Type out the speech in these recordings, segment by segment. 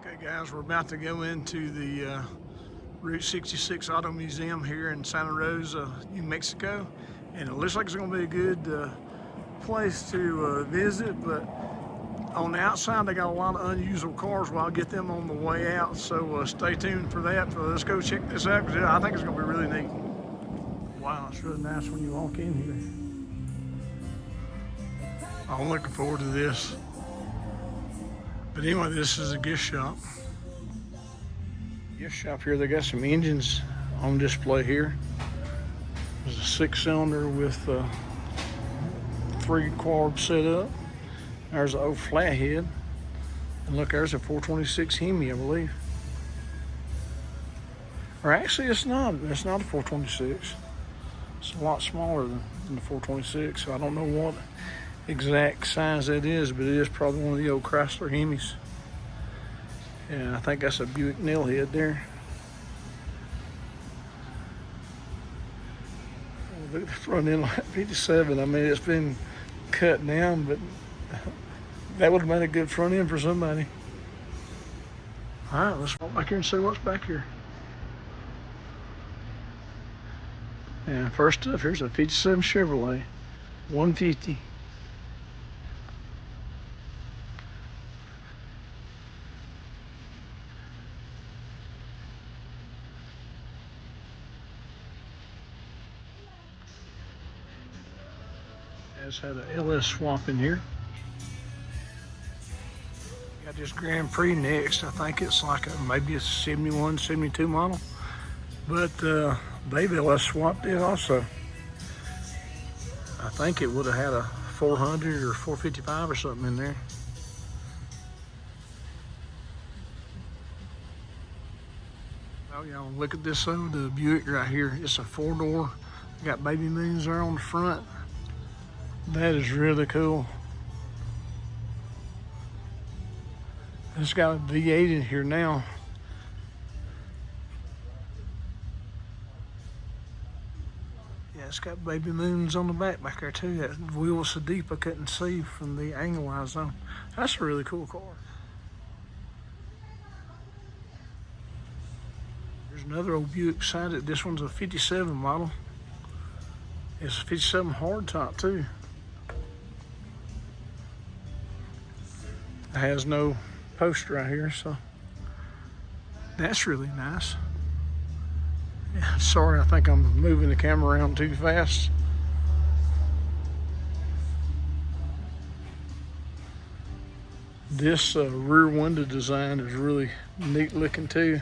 Okay guys, we're about to go into the Route 66 Auto Museum here in Santa Rosa, New Mexico. And it looks like it's going to be a good place to visit, but on the outside they got a lot of unusable cars. Well, I'll get them on the way out, so stay tuned for that. But let's go check this out because I think it's going to be really neat. Wow, it's really nice when you walk in here. I'm looking forward to this. But anyway, this is a gift shop. Gift shop here, they got some engines on display here. There's a 6-cylinder with 3 quad set up. There's an old flathead. And look, there's a 426 Hemi, I believe. Or actually, it's not a 426. It's a lot smaller than the 426, so I don't know what exact size that is, but it is probably one of the old Chrysler Hemis. And I think that's a Buick nailhead there. Look at the front end like 57. I mean, it's been cut down, but that would have been a good front end for somebody. All right, let's walk back here and see what's back here. And first up, here's a 57 Chevrolet 150. Has had an LS swap in here. Got this Grand Prix next. I think it's like maybe a 71, 72 model. But they've LS swapped it also. I think it would have had a 400 or 455 or something in there. Oh y'all, look at this the Buick right here. It's a 4-door. Got baby moons there on the front. That is really cool. It's got a V8 in here now. Yeah, it's got baby moons on the back there too. That wheel was so deep I couldn't see from the angle I was on. That's a really cool car. There's another old Buick beside it. This one's a 57 model. It's a 57 hardtop too. It has no post right here, so that's really nice. Yeah, sorry, I think I'm moving the camera around too fast. This rear window design is really neat looking too.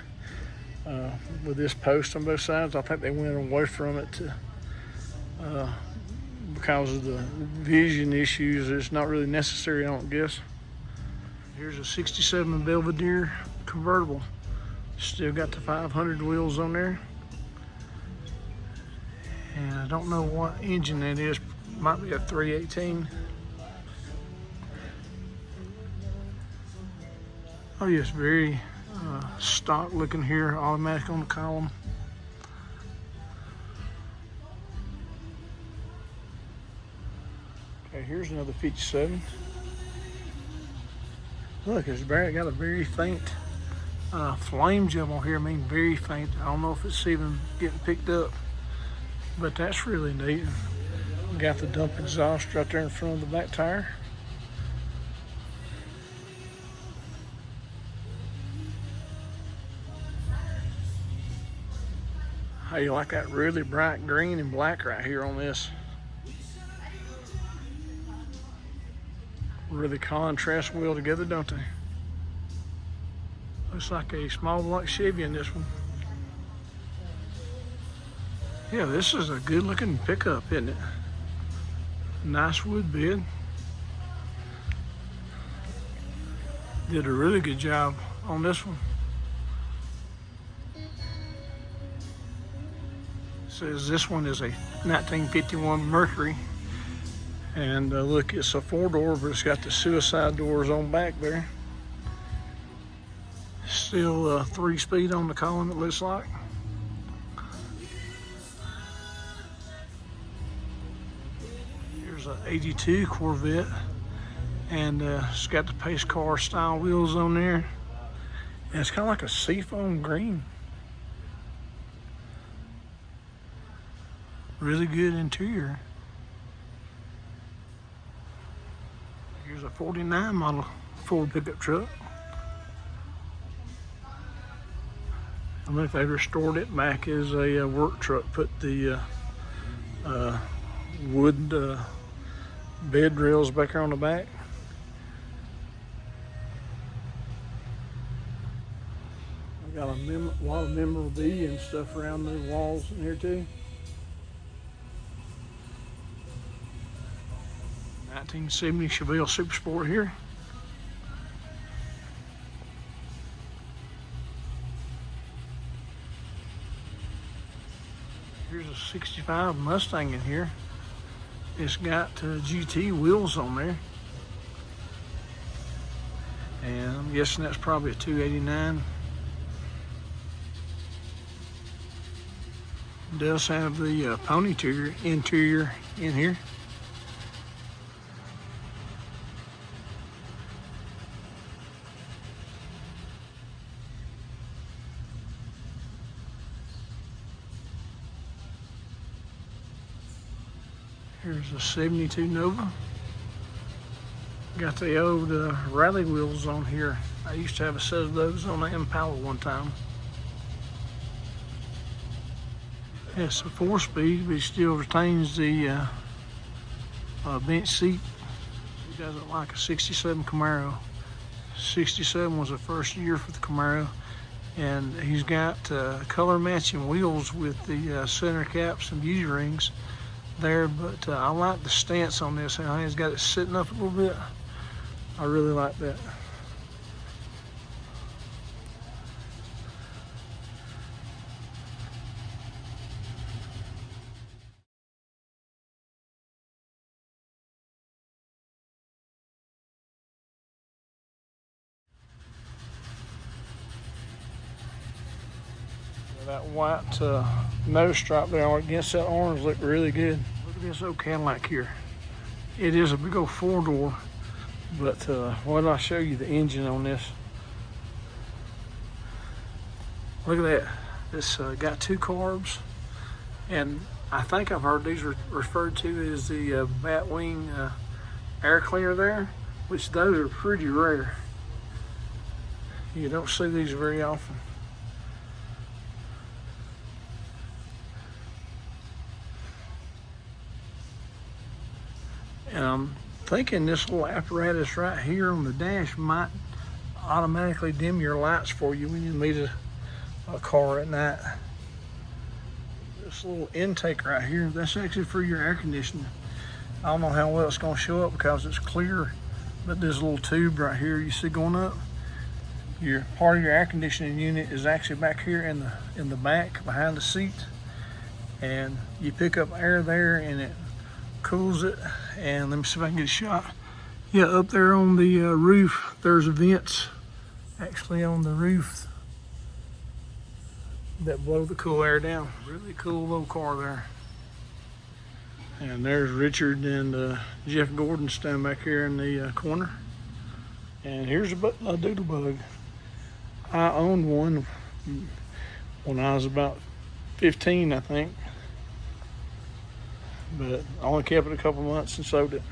With this post on both sides, I think they went away from it to, because of the vision issues. It's not really necessary, I don't guess. Here's a 67 Belvedere convertible. Still got the 500 wheels on there. And I don't know what engine that is. Might be a 318. Oh yes, very stock looking here. Automatic on the column. Okay, here's another 57. Look, it's got a very faint flame jump on here. I mean, very faint. I don't know if it's even getting picked up, but that's really neat. We got the dump exhaust right there in front of the back tire. How you like that really bright green and black right here on this? Really contrast well together, don't they? Looks like a small block Chevy in this one. Yeah, this is a good looking pickup, isn't it? Nice wood bed. Did a really good job on this one. Says this one is a 1951 Mercury. And look, it's a 4-door, but it's got the suicide doors on back there. Still 3-speed on the column, it looks like. Here's an 82 Corvette. And it's got the pace car style wheels on there. And it's kind of like a seafoam green. Really good interior. Here's a 49 model Ford pickup truck. I don't know if they restored it back as a work truck. Put the wood bed rails back here on the back. We got a lot of memorabilia and stuff around the walls in here too. 1970 Chevelle Super Sport here. Here's a 65 Mustang in here. It's got GT wheels on there. And I'm guessing that's probably a 289. It does have the pony interior in here. Here's a 72 Nova. Got the old rally wheels on here. I used to have a set of those on the Impala one time. It's a 4-speed, but it still retains the bench seat. He doesn't like a 67 Camaro. 67 was the first year for the Camaro. And he's got color matching wheels with the center caps and beauty rings there, but I like the stance on this. How he's got it sitting up a little bit. I really like that. That white nose stripe there against that orange look really good. Look at this old Cadillac here. It is a big old 4-door, but why don't I show you the engine on this? Look at that. It's got 2 carbs, and I think I've heard these referred to as the Batwing air cleaner there, which those are pretty rare. You don't see these very often. And I'm thinking this little apparatus right here on the dash might automatically dim your lights for you when you meet a car at night. This little intake right here, that's actually for your air conditioning. I don't know how well it's going to show up because it's clear, but this little tube right here you see going up, your part of your air conditioning unit is actually back here in the back behind the seat, and you pick up air there and it cools it. And let me see if I can get a shot. Yeah, up there on the roof, there's vents actually on the roof that blow the cool air down. Really cool little car there. And there's Richard and Jeff Gordon standing back here in the corner. And here's a doodlebug. I owned one when I was about 15, I think. But I only kept it a couple months and sold it.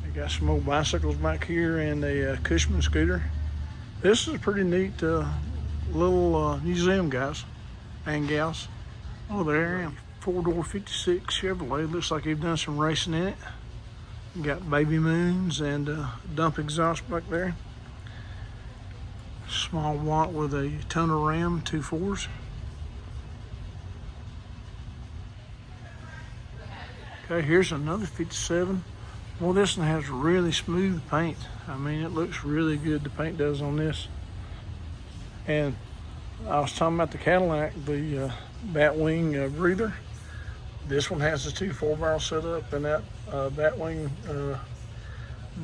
I got some old bicycles back here and a Cushman scooter. This is a pretty neat little museum, guys and gals. Oh, there I am. 4-door 56 Chevrolet. Looks like they've done some racing in it. Got baby moons and dump exhaust back there. Small watt with a ton of Ram 2.4s. Okay, here's another 57. Well, this one has really smooth paint. I mean, it looks really good, the paint does on this. And I was talking about the Cadillac, the Batwing breather. This one has the 2 4-barrel setup and that Batwing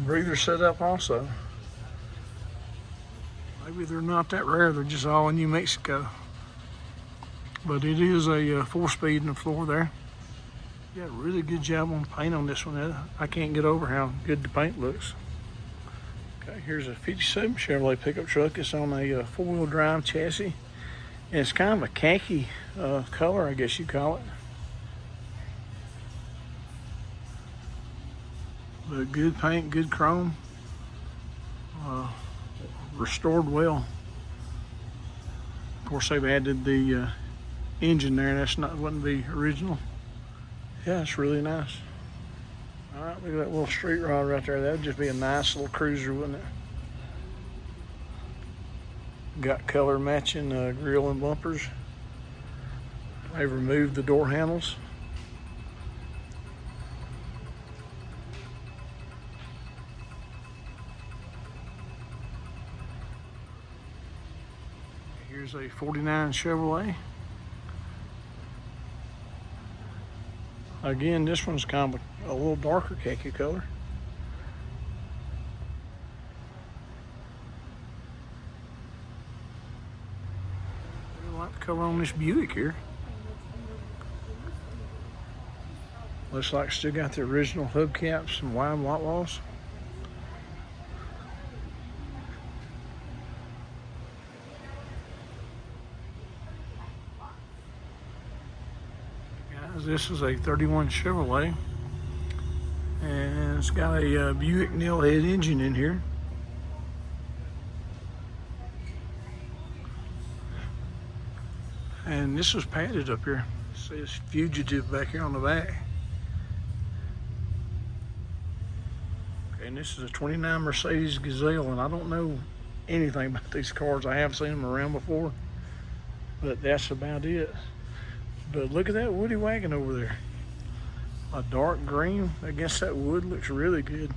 breather setup also. Maybe they're not that rare, they're just all in New Mexico. But it is a 4-speed in the floor there. Yeah, really good job on the paint on this one. I can't get over how good the paint looks. Okay, here's a 57 Chevrolet pickup truck. It's on a four-wheel drive chassis. And it's kind of a khaki color, I guess you call it. But good paint, good chrome. Restored well. Of course, they've added the engine there. Wasn't the original. Yeah, it's really nice. All right, look at that little street rod right there. That would just be a nice little cruiser, wouldn't it? Got color matching grill and bumpers. They've removed the door handles. Here's a 49 Chevrolet. Again, this one's kind of a little darker khaki color. I like the color on this Buick here. Looks like still got the original hubcaps and wide white walls. This is a 31 Chevrolet, and it's got a Buick Nailhead engine in here. And this was padded up here. It says Fugitive back here on the back. Okay, and this is a 29 Mercedes Gazelle, and I don't know anything about these cars. I have seen them around before, but that's about it. But look at that Woody wagon over there. A dark green against that wood looks really good.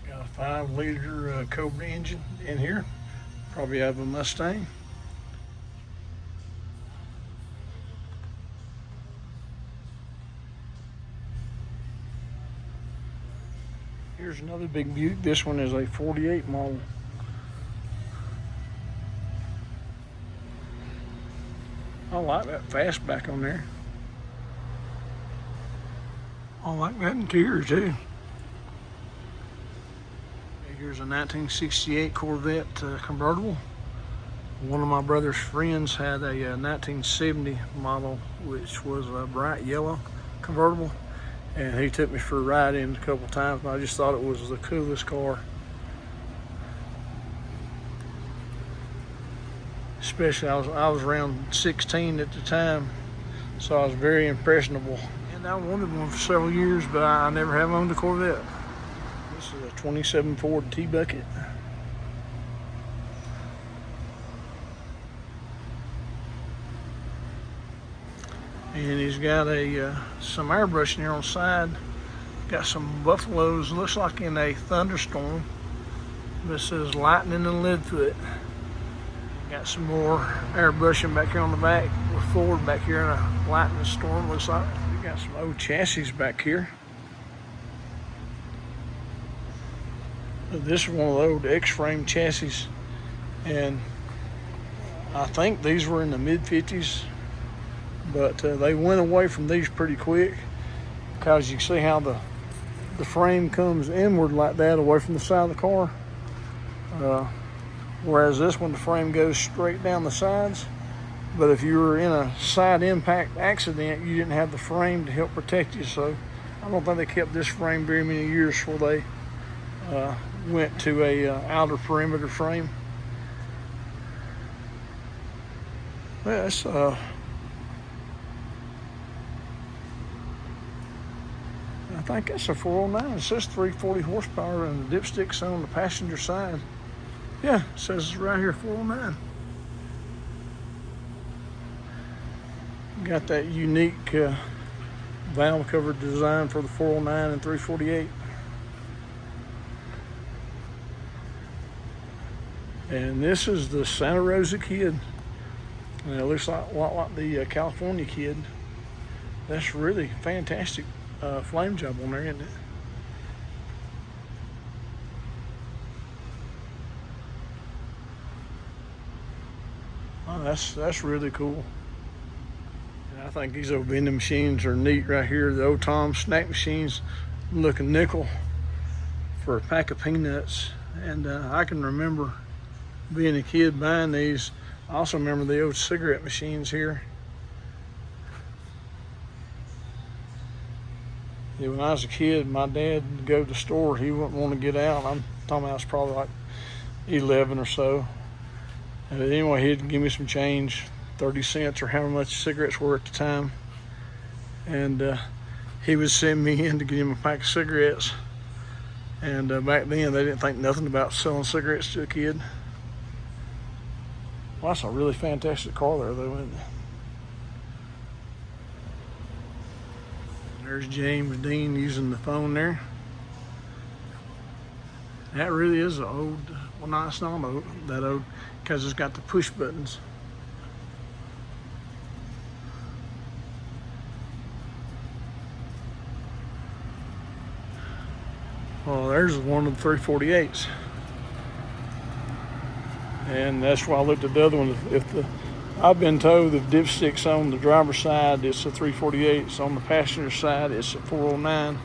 Got a 5-liter Cobra engine in here. Probably have a Mustang. Here's another big Buick. This one is a 48 model. I like that fastback on there. I like that interior too. Here's a 1968 Corvette convertible. One of my brother's friends had a 1970 model, which was a bright yellow convertible, and he took me for a ride in a couple times, and I just thought it was the coolest car. Especially I was around 16 at the time, so I was very impressionable. And I wanted one for several years, but I never have owned a Corvette. This is a 27 Ford T-Bucket. And he's got some airbrushing here on the side. Got some buffaloes, looks like in a thunderstorm. But it says lightning and Leadfoot. Got some more airbrushing back here on the back with Ford back here in a lightning storm, looks like. We got some old chassis back here. This is one of the old X-frame chassis, and I think these were in the mid-50s, but they went away from these pretty quick, because you can see how the frame comes inward like that away from the side of the car. Whereas this one, the frame goes straight down the sides. But if you were in a side impact accident, you didn't have the frame to help protect you. So I don't think they kept this frame very many years before they went to a outer perimeter frame. That's I think that's a 409. It says 340 horsepower, and the dipstick's on the passenger side. Yeah, it says right here 409. Got that unique valve cover design for the 409 and 348. And this is the Santa Rosa Kid. And it looks like a lot like the California Kid. That's really fantastic flame job on there, isn't it? Oh, that's really cool. And I think these old vending machines are neat right here. The old Tom snack machines, looking nickel for a pack of peanuts. And I can remember being a kid buying these. I also remember the old cigarette machines here. Yeah, when I was a kid, my dad would go to the store. He wouldn't want to get out. I'm talking about I was probably like 11 or so. But anyway, he'd give me some change, 30 cents or however much cigarettes were at the time. And he would send me in to get him a pack of cigarettes. And back then, they didn't think nothing about selling cigarettes to a kid. Well, that's a really fantastic car there, though, isn't it? There's James Dean using the phone there. That really is an old, well, no, it's not that old, because it's got the push buttons. Well, there's one of the 348s. And that's why I looked at the other one. I've been told the dipstick's on the driver's side, it's a 348. It's on the passenger side, it's a 409.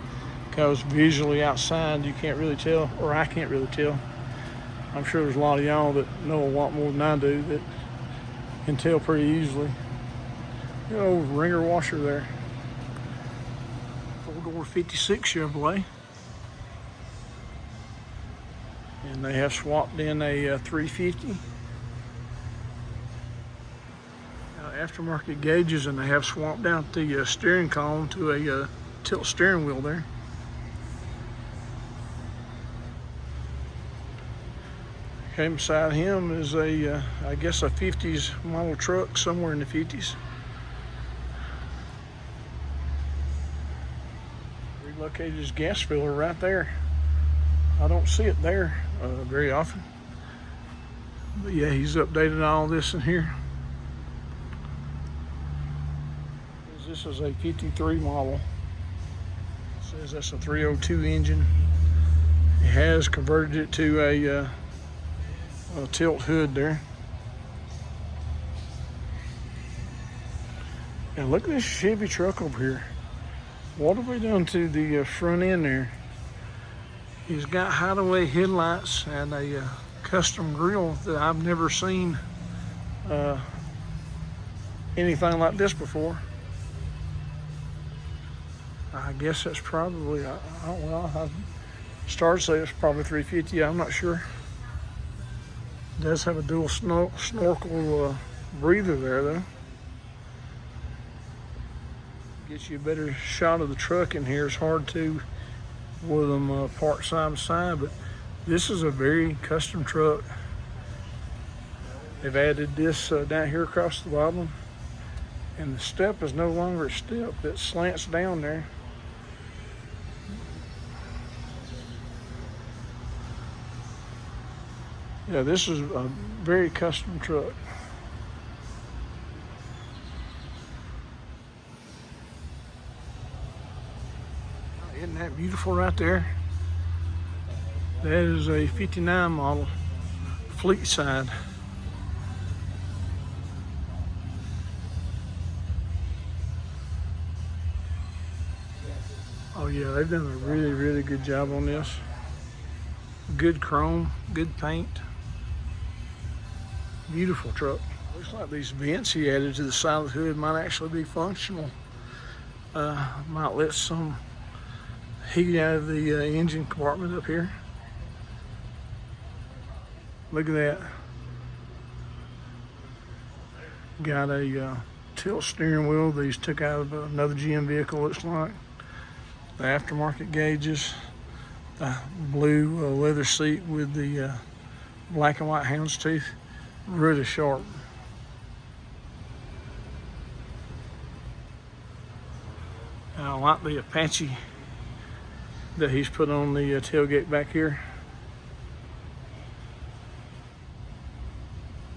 Because visually outside, you can't really tell, or I can't really tell. I'm sure there's a lot of y'all that know a lot more than I do that can tell pretty easily. You know, ringer washer there. 4-door 56 Chevrolet. And they have swapped in a 350. Aftermarket gauges, and they have swapped out the steering column to a tilt steering wheel there. Okay, beside him is a, I guess a 50s model truck, somewhere in the 50s. Relocated his gas filler right there. I don't see it there very often. But yeah, he's updated all this in here. This is a 53 model. It says that's a 302 engine. It has converted it to a tilt hood there. And look at this Chevy truck over here. What have we done to the front end there? He's got hideaway headlights and a custom grille that I've never seen anything like this before. I guess that's probably, I started to say it's probably 350, I'm not sure. It does have a dual snorkel breather there though. Gets you a better shot of the truck in here. It's hard to with them parked side by side, but this is a very custom truck. They've added this down here across the bottom, and the step is no longer a step, it slants down there. Yeah, this is a very custom truck. Isn't that beautiful right there? That is a 59 model fleet side. Oh yeah, they've done a really, really good job on this. Good chrome, good paint. Beautiful truck. Looks like these vents he added to the side of the hood might actually be functional. Might let some heat out of the engine compartment up here. Look at that. Got a tilt steering wheel that he's took out of another GM vehicle, looks like. The aftermarket gauges. The blue leather seat with the black and white houndstooth. Really sharp. And I like the Apache that he's put on the tailgate back here.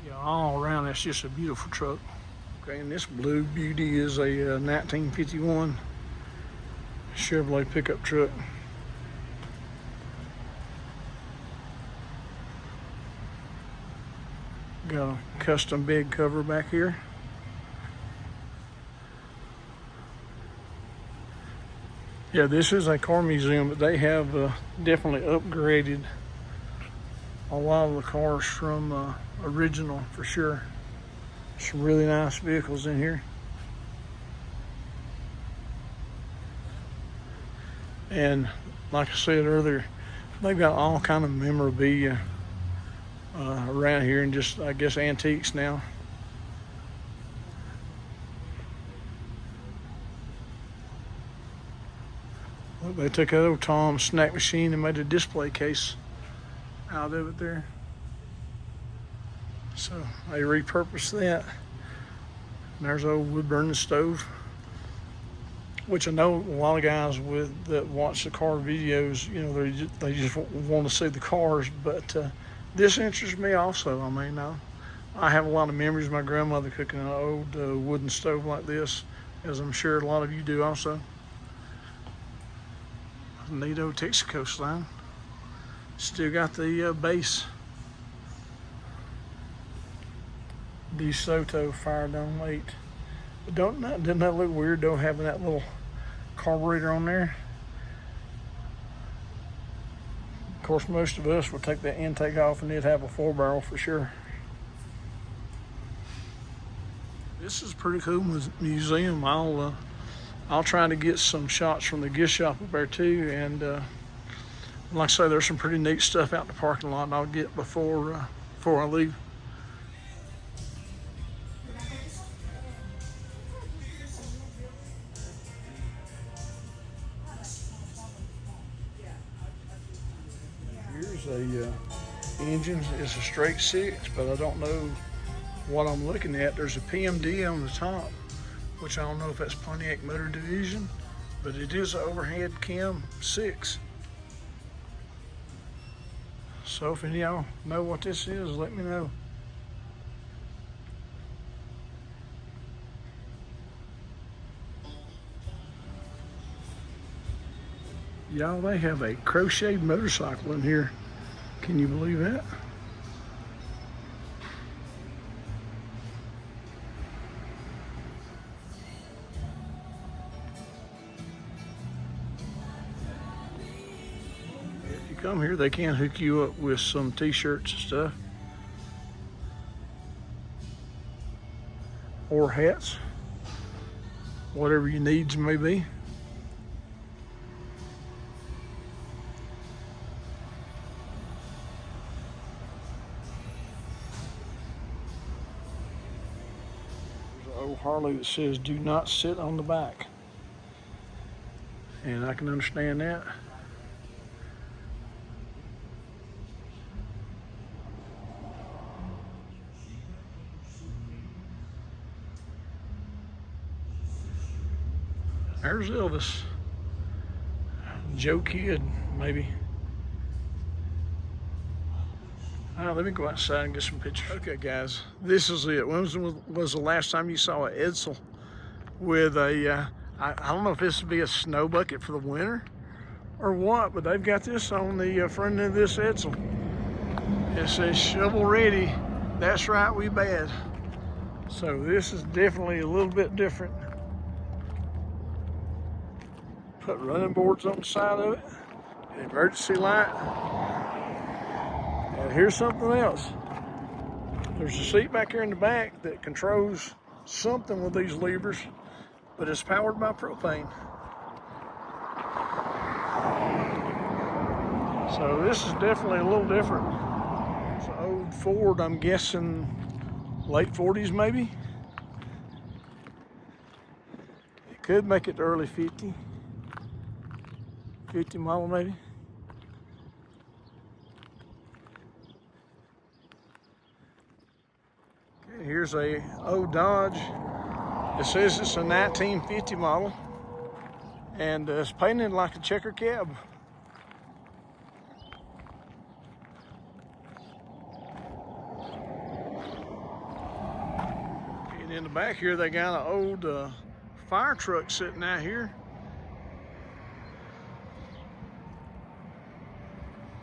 Yeah, all around that's just a beautiful truck. Okay, and this blue beauty is a 1951 Chevrolet pickup truck. Got a custom bed cover back here. Yeah, this is a car museum, but they have definitely upgraded a lot of the cars from original for sure. Some really nice vehicles in here. And like I said earlier, they've got all kind of memorabilia around here, and just, I guess, antiques now. Look, they took that old Tom's snack machine and made a display case out of it there. So they repurposed that. And there's an old wood burning stove, which I know a lot of guys that watch the car videos, you know, they just want to see the cars. But this interests me also. I mean, I have a lot of memories of my grandmother cooking an old wooden stove like this, as I'm sure a lot of you do also. Neat old Texaco sign. Still got the base. DeSoto Fire Dome 8. But doesn't that look weird though, having that little carburetor on there? Of course, most of us would take that intake off and it'd have a 4-barrel for sure. This is a pretty cool museum. I'll try to get some shots from the gift shop up there too, and like I say, there's some pretty neat stuff out in the parking lot, and I'll get before I leave. Here's a engine. It's a straight 6, but I don't know what I'm looking at. There's a PMD on the top, which I don't know if that's Pontiac Motor Division, but it is an overhead cam 6. So if any of y'all know what this is, let me know. Y'all, they have a crocheted motorcycle in here. Can you believe that? If you come here, they can hook you up with some t-shirts and stuff. Or hats. Whatever your needs may be. Old Harley that says do not sit on the back, and I can understand that. There's Elvis. Joe Kidd, maybe. Let me go outside and get some pictures. Okay, guys, this is it. When was the last time you saw an Edsel with a, I don't know if this would be a snow bucket for the winter or what, but they've got this on the front of this Edsel. It says shovel ready. That's right, we bad. So this is definitely a little bit different. Put running boards on the side of it, an emergency light. And here's something else. There's a seat back here in the back that controls something with these levers, but it's powered by propane. So this is definitely a little different. It's an old Ford, I'm guessing late 40s maybe. It could make it to early 50 model maybe. Here's a old Dodge. It says it's a 1950 model, and it's painted like a checker cab. And in the back here, they got an old fire truck sitting out here.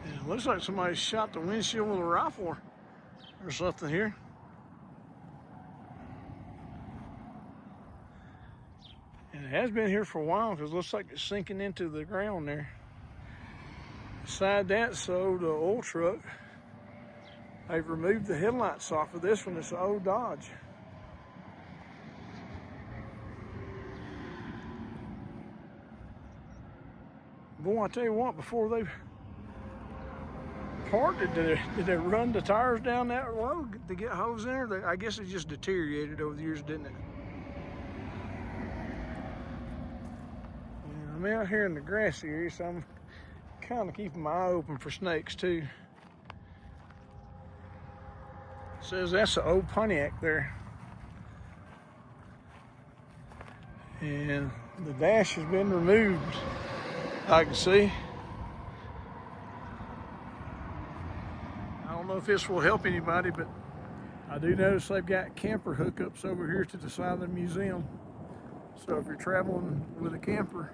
And it looks like somebody shot the windshield with a rifle or something here. And It has been here for a while because it looks like it's sinking into the ground there. Beside that's the old oil truck. They've removed the headlights off of this one. It's an old Dodge. Boy, I tell you what, before they parked it, did they run the tires down that low to get holes in there? I guess it just deteriorated over the years, didn't it? Yeah, I'm out here in the grass area, so I'm kind of keeping my eye open for snakes too. It says that's an old Pontiac there. And the dash has been removed, I can see. I don't know if this will help anybody, but I do notice they've got camper hookups over here to the side of the museum. So if you're traveling with a camper,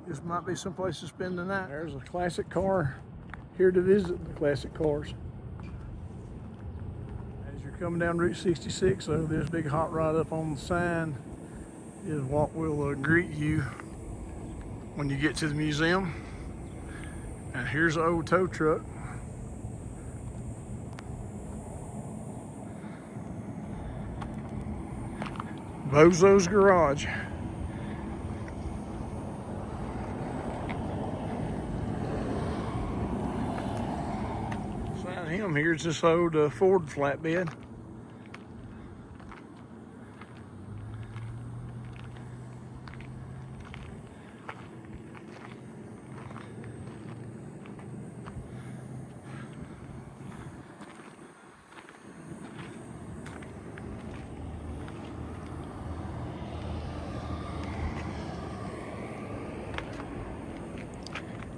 this might be someplace to spend the night. There's a classic car here to visit the classic cars. As you're coming down Route 66, though, this big hot rod up on the sign is what will greet you when you get to the museum. And here's an old tow truck. Bozo's Garage. Beside him here's this old Ford flatbed.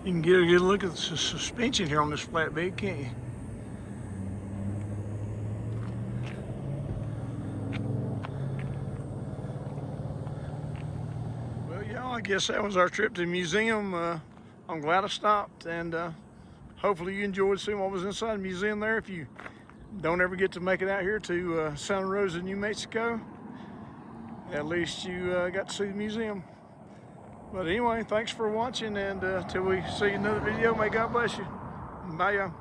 You can get a good look at the suspension here on this flatbed, can't you? Well, y'all, I guess that was our trip to the museum. I'm glad I stopped, and hopefully you enjoyed seeing what was inside the museum there. If you don't ever get to make it out here to Santa Rosa, New Mexico, at least you got to see the museum. But anyway, thanks for watching, and till we see another video, may God bless you. Bye, y'all.